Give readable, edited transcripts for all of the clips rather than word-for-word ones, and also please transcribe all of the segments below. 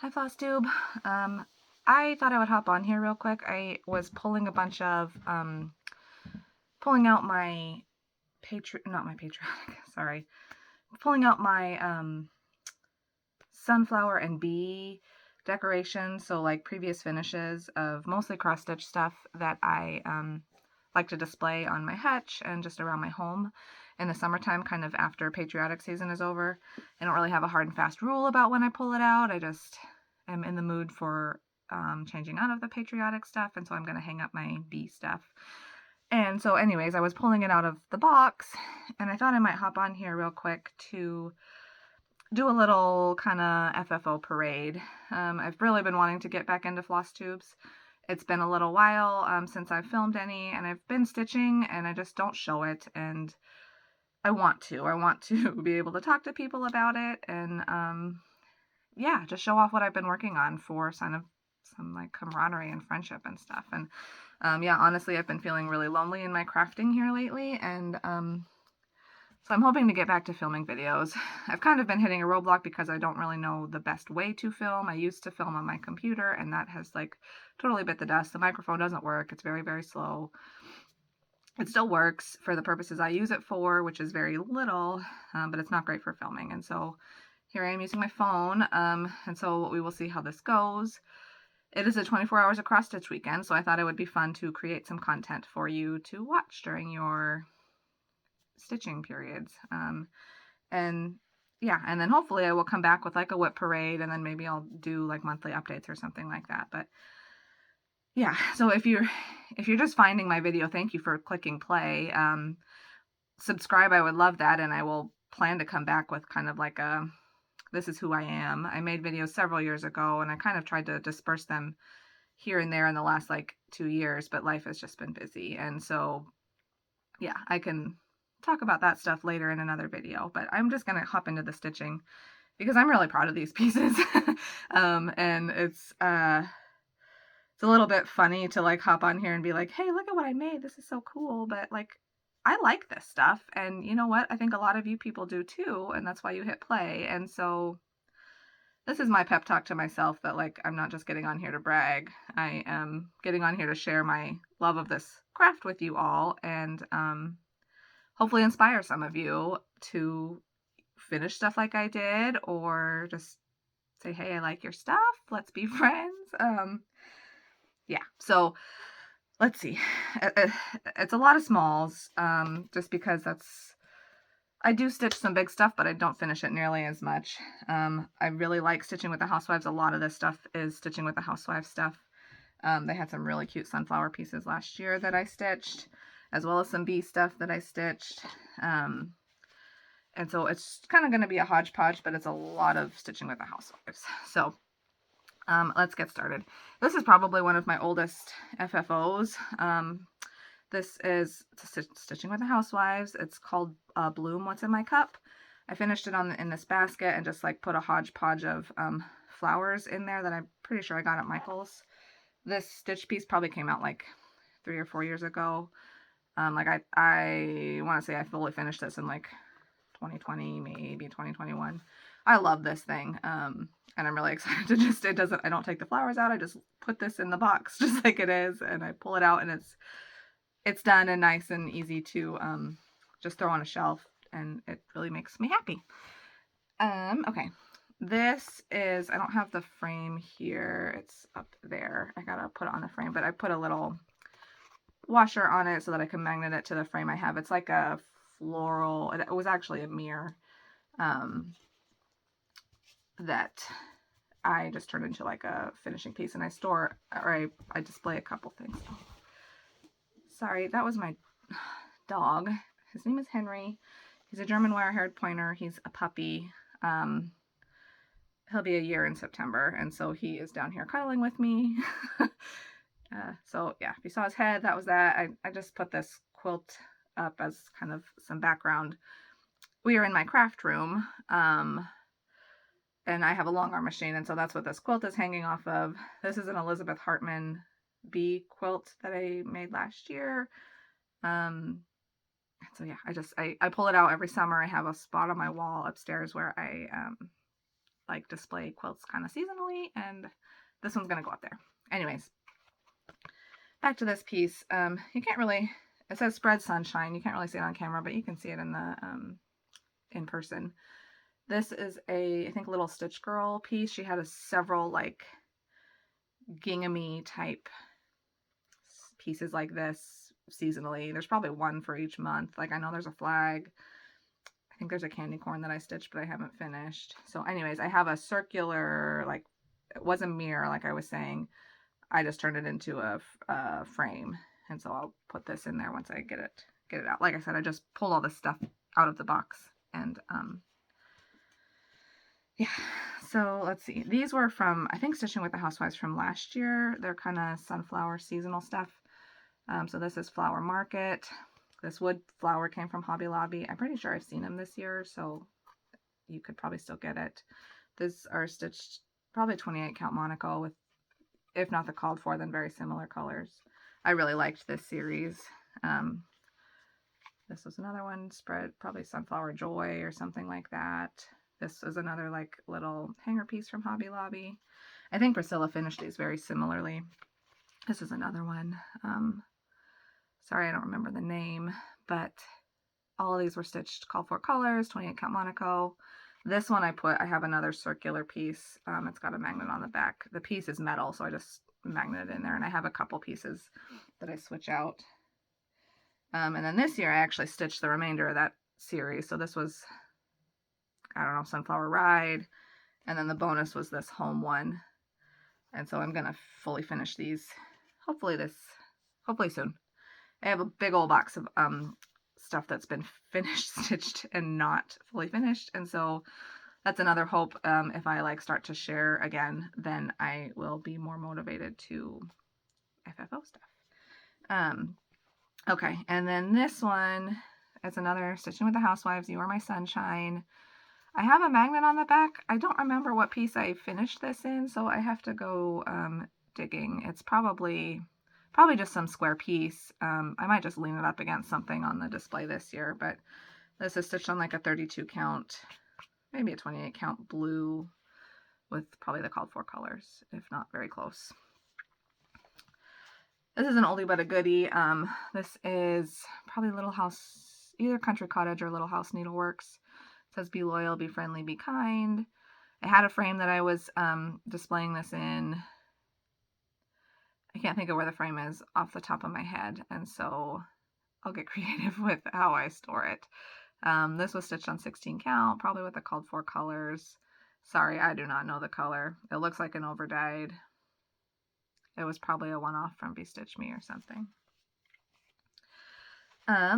Hi, flosstube. I thought I would hop on here real quick. I was pulling a bunch of, pulling out my not my patriotic, sorry. Pulling out my, sunflower and bee decorations. So like previous finishes of mostly cross stitch stuff that I, like to display on my hutch and just around my home in the summertime, kind of after patriotic season is over. I don't really have a hard and fast rule about when I pull it out. I just am in the mood for changing out of the patriotic stuff, and so I'm going to hang up my bee stuff. And so anyways, I was pulling it out of the box, and I thought I might hop on here real quick to do a little kind of FFO parade. I've really been wanting to get back into floss tubes. It's been a little while since I've filmed any, and I've been stitching, and I just don't show it, and I want to. I want to be able to talk to people about it, and yeah, just show off what I've been working on for some like camaraderie and friendship and stuff. And yeah, honestly, I've been feeling really lonely in my crafting here lately, and so I'm hoping to get back to filming videos. I've kind of been hitting a roadblock because I don't really know the best way to film. I used to film on my computer, and that has like totally bit the dust. The microphone doesn't work. It's very, very slow. It still works for the purposes I use it for, which is very little, but it's not great for filming. And so here I am using my phone, and so we will see how this goes. It is a 24 hours of cross stitch weekend, so I thought it would be fun to create some content for you to watch during your stitching periods. And yeah, and then hopefully I will come back with like a whip parade, and then maybe I'll do like monthly updates or something like that. But yeah, so if you're just finding my video, thank you for clicking play. Subscribe, I would love that, and I will plan to come back with kind of like a this is who I am. I made videos several years ago, and I kind of tried to disperse them here and there in the last like 2 years, but life has just been busy. And so yeah, I can talk about that stuff later in another video, but I'm just gonna hop into the stitching because I'm really proud of these pieces. And it's a little bit funny to like hop on here and be like, hey, look at what I made. This is so cool. But like, I like this stuff. And you know what? I think a lot of you people do too. And that's why you hit play. And so this is my pep talk to myself that like, I'm not just getting on here to brag. I am getting on here to share my love of this craft with you all, and hopefully inspire some of you to finish stuff like I did, or just say, hey, I like your stuff. Let's be friends. Yeah, so let's see. It's a lot of smalls, just because I do stitch some big stuff, but I don't finish it nearly as much. I really like stitching with the housewives. A lot of this stuff is stitching with the housewives stuff. They had some really cute sunflower pieces last year that I stitched, as well as some bee stuff that I stitched. And so it's kind of going to be a hodgepodge, but it's a lot of stitching with the housewives. So let's get started. This is probably one of my oldest FFOs. This is Stitching with the Housewives. It's called Bloom What's in My Cup. I finished it in this basket and just like put a hodgepodge of flowers in there that I'm pretty sure I got at Michael's. This stitch piece probably came out like 3 or 4 years ago. Like I want to say I fully finished this in like 2020, maybe 2021. I love this thing. And I'm really excited to just, I don't take the flowers out. I just put this in the box just like it is, and I pull it out, and it's done and nice and easy to just throw on a shelf, and it really makes me happy. Okay. This is, I don't have the frame here. It's up there. I gotta put it on the frame, but I put a little washer on it so that I can magnet it to the frame I have. It's like a floral, it was actually a mirror that I just turned into like a finishing piece, and I store, or I display a couple things. Oh, sorry, that was my dog. His name is Henry. He's a German wire-haired pointer. He's a puppy. He'll be a year in September, and so he is down here cuddling with me. So yeah, if you saw his head, that was that. I just put this quilt up as kind of some background. We are in my craft room, and I have a long arm machine, and so that's what this quilt is hanging off of. This is an Elizabeth Hartman bee quilt that I made last year. So yeah, I pull it out every summer. I have a spot on my wall upstairs where I like display quilts kind of seasonally, and this one's going to go up there. Anyways, back to this piece. You can't really, it says spread sunshine. You can't really see it on camera, but you can see it in the in person. This is a, I think, little Stitch Girl piece. She had several like ginghamy type pieces like this seasonally. There's probably one for each month. Like I know there's a flag. I think there's a candy corn that I stitched, but I haven't finished. So anyways, I have a circular, like it was a mirror, like I was saying. I just turned it into a frame. And so I'll put this in there once I get it out. Like I said, I just pulled all this stuff out of the box. And yeah, so let's see. These were from, I think, Stitching with the Housewives from last year. They're kind of sunflower seasonal stuff. So this is Flower Market. This wood flower came from Hobby Lobby. I'm pretty sure I've seen them this year, so you could probably still get it. These are stitched probably 28 count Monaco with, if not the called for, then very similar colors. I really liked this series. This was another one, spread probably Sunflower Joy or something like that. This was another like little hanger piece from Hobby Lobby. I think Priscilla finished these very similarly. This is another one. Sorry, I don't remember the name, but all of these were stitched called for colors, 28 count Monaco. This one I have another circular piece. It's got a magnet on the back. The piece is metal, so I just magneted in there, and I have a couple pieces that I switch out. And then this year I actually stitched the remainder of that series. So this was, I don't know, Sunflower Ride, and then the bonus was this home one. And so I'm gonna fully finish these hopefully soon. I have a big old box of stuff that's been finished stitched and not fully finished, and so that's another hope. If I like start to share again, then I will be more motivated to FFO stuff. Okay, and then this one is another Stitching with the Housewives, You Are My Sunshine. I have a magnet on the back. I don't remember what piece I finished this in, so I have to go digging. It's probably just some square piece. I might just lean it up against something on the display this year, but this is stitched on like a 32 count, maybe a 28 count blue with probably the called for colors, if not very close. This is an oldie but a goodie. This is probably Little House, either Country Cottage or Little House Needleworks. It says be loyal, be friendly, be kind. I had a frame that I was displaying this in. I can't think of where the frame is off the top of my head, and so I'll get creative with how I store it. This was stitched on 16 count, probably with the called for colors. Sorry, I do not know the color. It looks like an overdyed. It was probably a one-off from Be Stitch Me or something.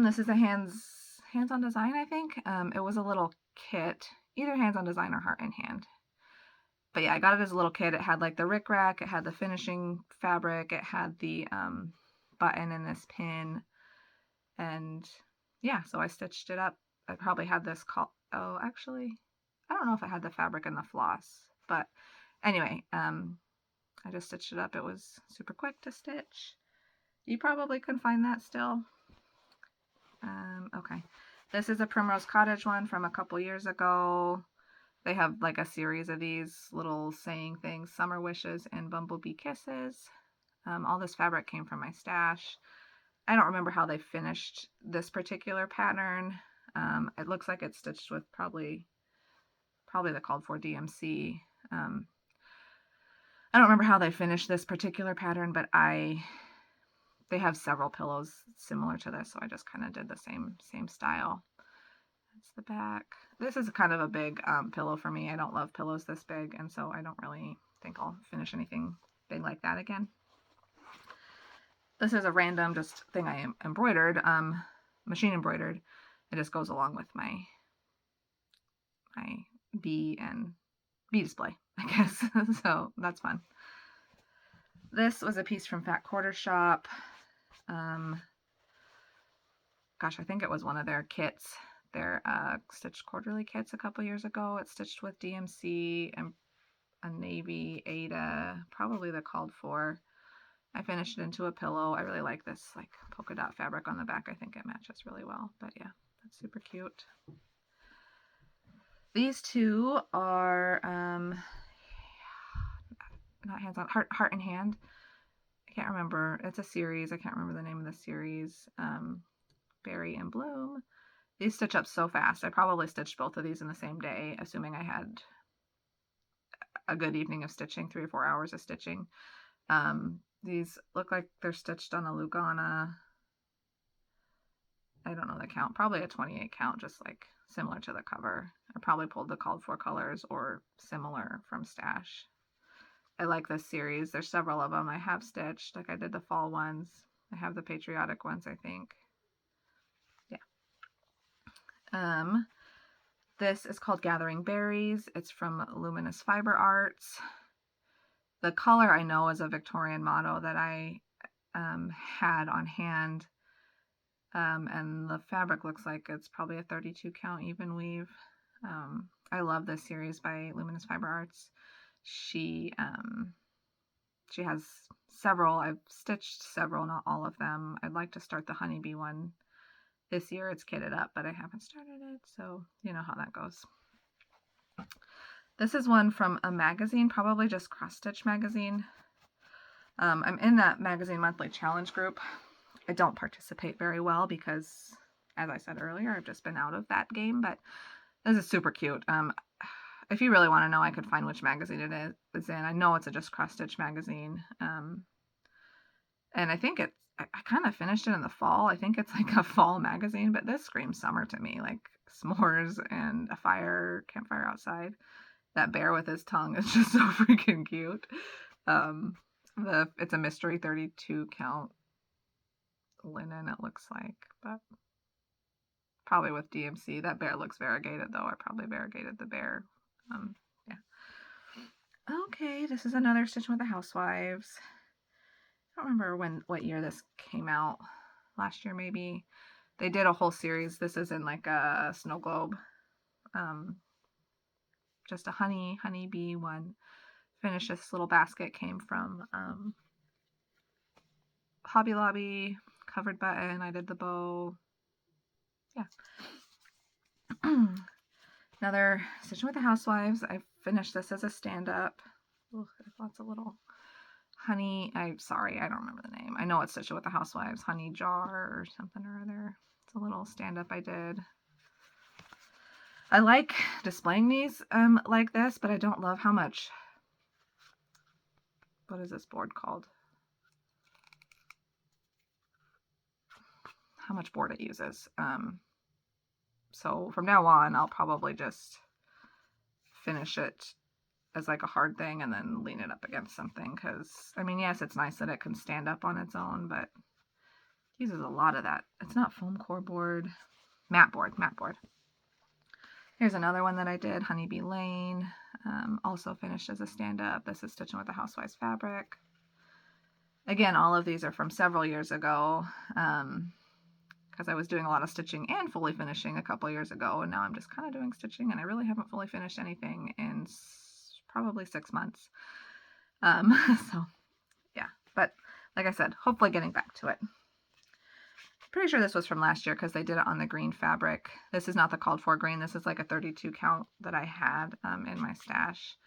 This is a hands-on design, I think. It was a little kit, either hands-on design or heart in hand. But yeah, I got it as a little kit. It had like the rickrack, it had the finishing fabric, it had the button and this pin. And yeah, so I stitched it up. I probably had this oh, actually, I don't know if I had the fabric and the floss. But anyway, I just stitched it up. It was super quick to stitch. You probably can find that still. Okay. This is a Primrose Cottage one from a couple years ago. They have like a series of these little saying things, Summer Wishes and Bumblebee Kisses. All this fabric came from my stash. I don't remember how they finished this particular pattern. It looks like it's stitched with probably the called for DMC. I don't remember how they finished this particular pattern, but they have several pillows similar to this, so I just kind of did the same style. That's the back. This is kind of a big pillow for me. I don't love pillows this big, and so I don't really think I'll finish anything big like that again. This is a random just thing I embroidered, machine embroidered. It just goes along with my bee display, I guess. So that's fun. This was a piece from Fat Quarter Shop. Gosh, I think it was one of their kits, their stitched quarterly kits a couple years ago. It's stitched with DMC and a navy Ada, probably the called for. I finished it into a pillow. I really like this like polka dot fabric on the back. I think it matches really well. But yeah, that's super cute. These two are not hands on, heart and hand. I can't remember. It's a series. I can't remember the name of the series. Berry and Bloom. These stitch up so fast. I probably stitched both of these in the same day, assuming I had a good evening of stitching, 3 or 4 hours of stitching. These look like they're stitched on a Lugana. I don't know the count. Probably a 28 count, just like similar to the cover. I probably pulled the called for colors or similar from Stash. I like this series. There's several of them I have stitched. Like I did the fall ones. I have the patriotic ones, I think. Yeah. This is called Gathering Berries. It's from Luminous Fiber Arts. The color I know is a Victorian motto that I had on hand. And the fabric looks like it's probably a 32 count even weave. I love this series by Luminous Fiber Arts. She has several. I've stitched several, not all of them. I'd like to start the honeybee one this year. It's kitted up, but I haven't started it, so you know how that goes. This is one from a magazine, probably just Cross Stitch magazine. I'm in that magazine monthly challenge group. I don't participate very well because, as I said earlier, I've just been out of that game, but this is super cute. If you really want to know, I could find which magazine it is in. I know it's a just Cross Stitch magazine. And I think I kind of finished it in the fall. I think it's like a fall magazine, but this screams summer to me, like s'mores and a campfire outside. That bear with his tongue is just so freaking cute. It's a mystery 32 count linen, it looks like, but probably with DMC. That bear looks variegated though. I probably variegated the bear. Yeah. Okay, this is another Stitching with the Housewives. I don't remember what year this came out. Last year maybe. They did a whole series. This is in like a snow globe. Just a honeybee one. Finish. This little basket came from Hobby Lobby. Covered button. I did the bow. Yeah. Another Stitching with the Housewives. I finished this as a stand-up. Lots of little honey. Sorry, I don't remember the name. I know it's Stitching with the Housewives. Honey jar or something or other. It's a little stand-up I did. I like displaying these like this, but I don't love how much. What is this board called? How much board it uses. So from now on, I'll probably just finish it as like a hard thing and then lean it up against something. Because, I mean, yes, it's nice that it can stand up on its own, but it uses a lot of that. It's not foam core board. Matte board. Here's another one that I did, Honeybee Lane. Also finished as a stand-up. This is Stitching with the Housewives fabric. Again, all of these are from several years ago. Because I was doing a lot of stitching and fully finishing a couple years ago, and now I'm just kind of doing stitching, and I really haven't fully finished anything in probably 6 months. So yeah, but like I said, hopefully getting back to it. Pretty sure this was from last year because they did it on the green fabric. This is not the called for green. This is like a 32 count that I had in my stash.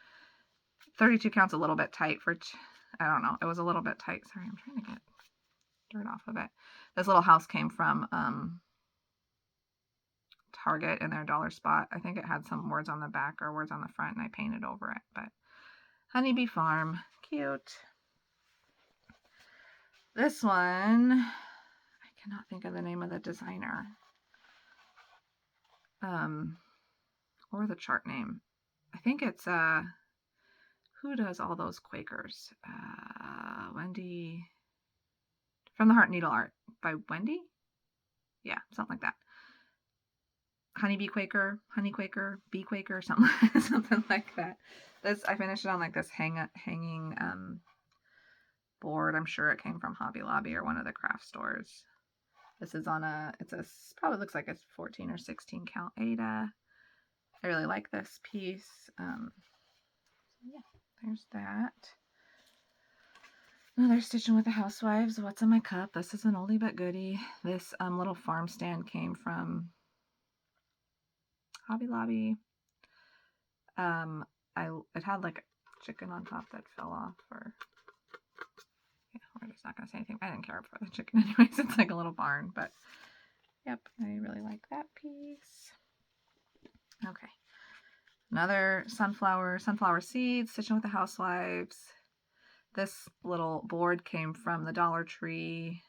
32 count's a little bit tight for, I don't know. It was a little bit tight. Sorry, I'm trying to get dirt off of it. This little house came from Target in their dollar spot. I think it had some words on the back or words on the front, and I painted over it. But Honeybee Farm, cute. This one, I cannot think of the name of the designer or the chart name. I think it's who does all those Quakers? Wendy from the Heart Needle Art by Wendy. Yeah, something like that. Honeybee Quaker, Honey Quaker, Bee Quaker, something like that. I finished it on like this hanging board. I'm sure it came from Hobby Lobby or one of the craft stores. This is on probably looks like a 14 or 16 count Aida. I really like this piece. Yeah, there's that. Another Stitching with the Housewives. What's in my cup? This is an oldie but goodie. This little farm stand came from Hobby Lobby. Um, it had like a chicken on top that fell off, or yeah, we're just not gonna say anything. I didn't care for the chicken anyways. It's like a little barn, but yep, I really like that piece. Okay, another sunflower seeds, stitching with the housewives. This little board came from the Dollar Tree.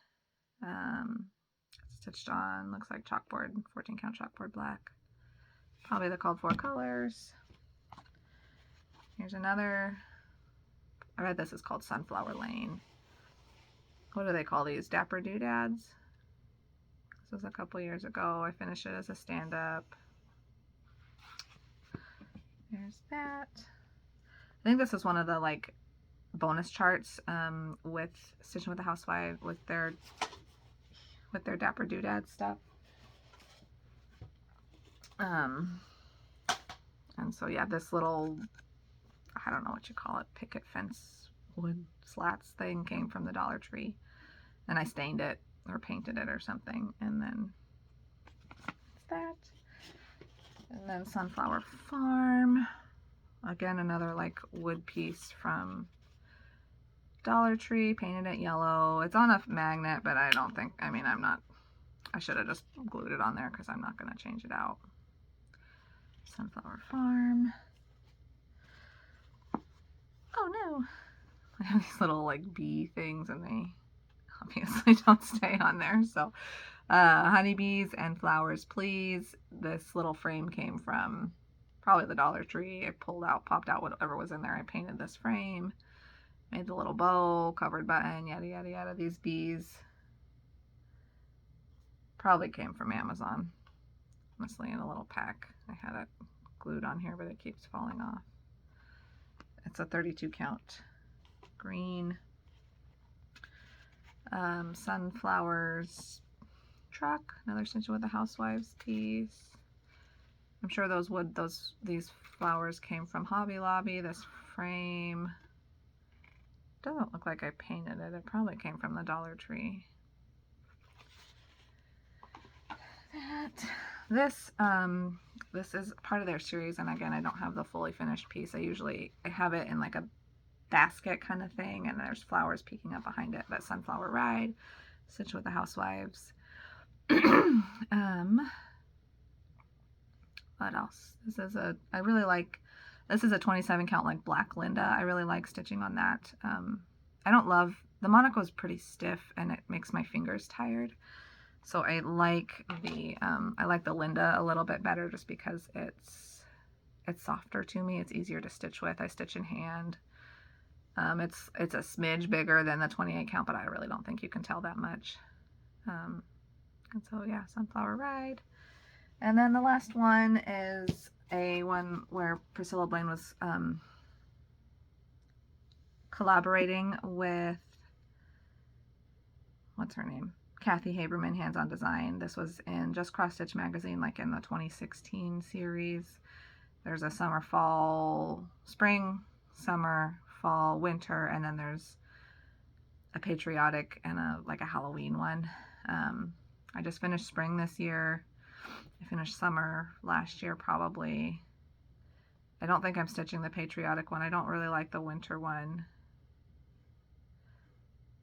Stitched on, looks like chalkboard, 14 count chalkboard black. Probably the called for colors. Here's another. I read this is called Sunflower Lane. What do they call these? Dapper Doodads? This was a couple years ago. I finished it as a stand-up. There's that. I think this is one of the like bonus charts with Stitching with the Housewife with their Dapper Doodad stuff. And so yeah, this little, I don't know what you call it, picket fence wood slats thing came from the Dollar Tree, and I stained it or painted it or something, and then that's that. And then Sunflower Farm, again another like wood piece from Dollar Tree, painted it yellow. It's on a magnet, but I don't think, I mean, I should have just glued it on there because I'm not going to change it out. Sunflower Farm. Oh no, I have these little like bee things and they obviously don't stay on there. So honeybees and flowers please. This little frame came from probably the Dollar Tree. I popped out whatever was in there. I painted this frame, made the little bow, covered button, yada yada yada. These bees probably came from Amazon, honestly, in a little pack. I had it glued on here, but it keeps falling off. It's a 32 count green. Sunflowers truck, another Stitching with the Housewives piece. I'm sure these flowers came from Hobby Lobby. This frame doesn't look like I painted it. It probably came from the Dollar Tree. This is part of their series, and again, I don't have the fully finished piece. I have it in like a basket kind of thing, and there's flowers peeking up behind it. But Sunflower Ride, Stitch with the Housewives. What else? This is a 27 count like Black Linda. I really like stitching on that. I don't love, the Monaco is pretty stiff and it makes my fingers tired. So I like the Linda a little bit better just because it's softer to me. It's easier to stitch with. I stitch in hand. It's a smidge bigger than the 28 count, but I really don't think you can tell that much. And so yeah, Sunflower Ride. And then the last one is a one where Priscilla Blaine was collaborating with, what's her name? Kathy Haberman, Hands On Design. This was in Just Cross Stitch magazine, like in the 2016 series. There's a summer, fall, spring, summer, fall, winter, and then there's a patriotic and a Halloween one. I just finished spring this year. I finished summer last year probably. I don't think I'm stitching the patriotic one. I don't really like the winter one.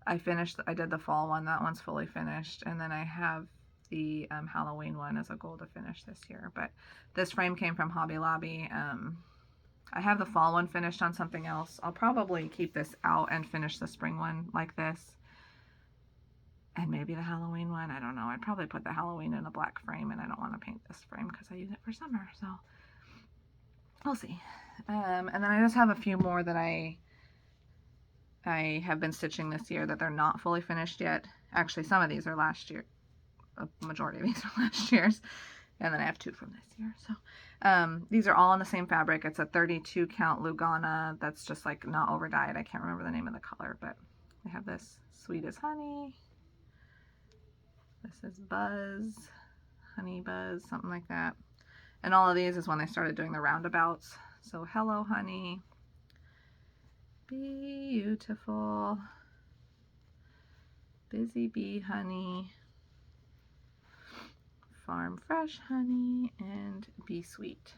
I did the fall one. That one's fully finished. And then I have the Halloween one as a goal to finish this year. But this frame came from Hobby Lobby. I have the fall one finished on something else. I'll probably keep this out and finish the spring one like this. And maybe the Halloween one. I don't know. I'd probably put the Halloween in a black frame, and I don't want to paint this frame because I use it for summer. So we'll see. And then I just have a few more that I have been stitching this year that they're not fully finished yet. Actually, some of these are last year. A majority of these are last year's. And then I have 2 from this year. So these are all in the same fabric. It's a 32 count Lugana that's just like not over dyed. I can't remember the name of the color, but I have this Sweet as Honey. This is Buzz, Honey Buzz, something like that. And all of these is when I started doing the roundabouts. So Hello Honey, Beautiful, Busy Bee Honey, Farm Fresh Honey, and Be Sweet.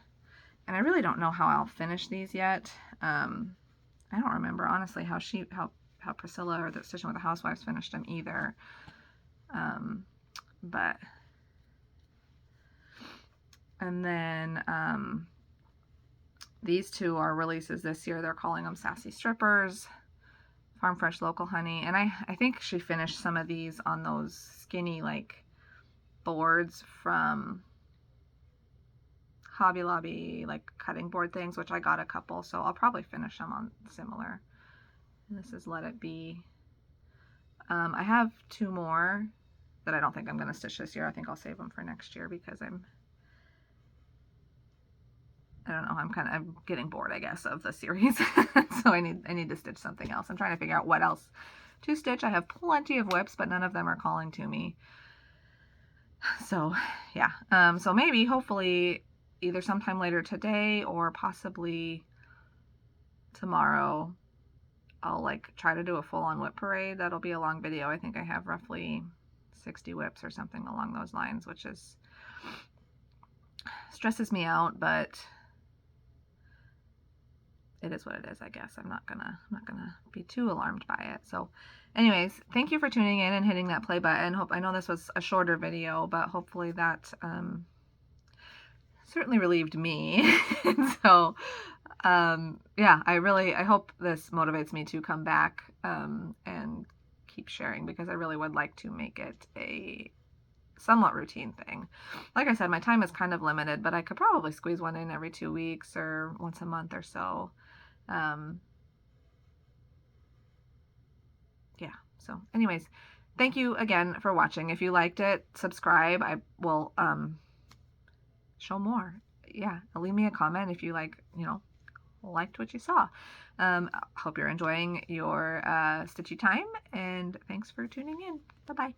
And I really don't know how I'll finish these yet. I don't remember honestly how Priscilla or the Stitching with the Housewives finished them either. But and then these two are releases this year. They're calling them Sassy Strippers, Farm Fresh Local Honey. And I think she finished some of these on those skinny like boards from Hobby Lobby, like cutting board things, which I got a couple, so I'll probably finish them on similar. And this is Let It Be. I have 2 more that I don't think I'm going to stitch this year. I think I'll save them for next year because I don't know, I'm getting bored, I guess, of the series. So I need to stitch something else. I'm trying to figure out what else to stitch. I have plenty of whips, but none of them are calling to me. So yeah, so maybe, hopefully, either sometime later today or possibly tomorrow, I'll like try to do a full-on whip parade. That'll be a long video. I think I have roughly 60 whips or something along those lines, which is stresses me out, but it is what it is, I guess. I'm not gonna be too alarmed by it. So anyways, thank you for tuning in and hitting that play button. I know this was a shorter video, but hopefully that certainly relieved me. So yeah, I hope this motivates me to come back and keep sharing, because I really would like to make it a somewhat routine thing. Like I said, my time is kind of limited, but I could probably squeeze one in every 2 weeks or once a month or so. Yeah, so anyways, thank you again for watching. If you liked it, subscribe. I will show more. Yeah, leave me a comment if you liked what you saw. Hope you're enjoying your stitchy time, and thanks for tuning in. Bye-bye.